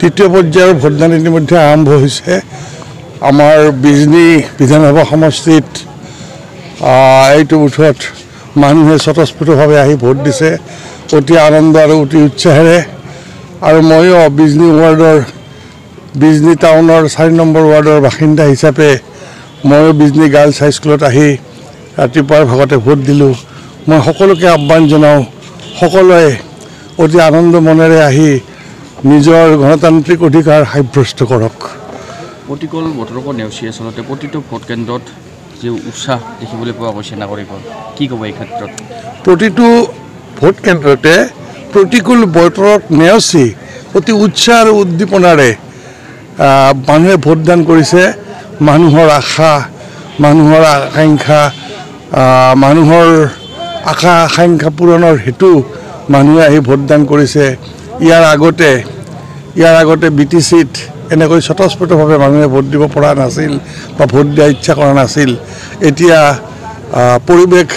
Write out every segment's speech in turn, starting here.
তৃতীয় পৰ্যায়ৰ ভোটদান ইতিমধ্যে আৰম্ভ হৈছে। আমাৰ বিজনী বিধানসভা সমষ্টিত এইটো বুথত মানুহে স্বতঃস্ফূৰ্তভাৱে আহি ভোট দিছে অতি আনন্দ আৰু অতি উৎসাহেৰে। আৰু ময়ো বিজনী ৱাৰ্ডৰ বিজনী টাউনৰ 4 নম্বৰ ৱাৰ্ডৰ বাসিন্দা হিচাপে ময়ো বিজনী গাৰ্লছ হাইস্কুলত আহি ৰাতিপুৱাৰ ভাগতে ভোট দিলোঁ। মই সকলোকে আহ্বান জনাওঁ, সকলোৱে অতি আনন্দ মনেৰে আহি নিজৰ গণতান্ত্ৰিক অধিকাৰ সাব্যস্ত কৰক। প্ৰতিকূল বতৰকো নেওচি আচলতে প্ৰতিটো ভোট কেন্দ্ৰত যি উৎসাহ দেখিবলৈ পোৱা গৈছে নাগৰিকৰ, কি ক'ব এই ক্ষেত্ৰত? প্ৰতিটো ভোট কেন্দ্ৰতে প্ৰতিকূল বতৰত নেওচি অতি উৎসাহ আৰু উদ্দীপনাৰে মানুহে ভোটদান কৰিছে। মানুহৰ আশা, মানুহৰ আকাংক্ষা, মানুহৰ আশা আকাংক্ষা পূৰণৰ হেতু মানুহে আহি ভোটদান কৰিছে। ইয়াৰ আগতে BTCত এনেকৈ স্বতঃস্ফূৰ্তভাৱে মানুহে ভোট দিব পৰা নাছিল বা ভোট দিয়াৰ ইচ্ছা কৰা নাছিল। এতিয়া পৰিৱেশ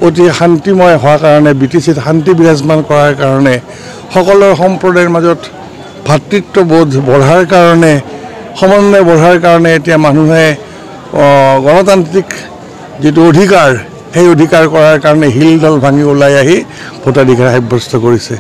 অতি শান্তিময় হোৱাৰ কাৰণে, BTCত শান্তি বিৰাজমান কৰাৰ কাৰণে, সকলো সম্প্ৰদায়ৰ মাজত ভাতৃত্ববোধ বঢ়াৰ কাৰণে, সমন্বয় বঢ়াৰ কাৰণে এতিয়া মানুহে গণতান্ত্ৰিক যিটো অধিকাৰ সেই অধিকাৰ কৰাৰ কাৰণে শিলডাল ভাঙি ওলাই আহি ভোটাধিকাৰ সাব্যস্ত কৰিছে।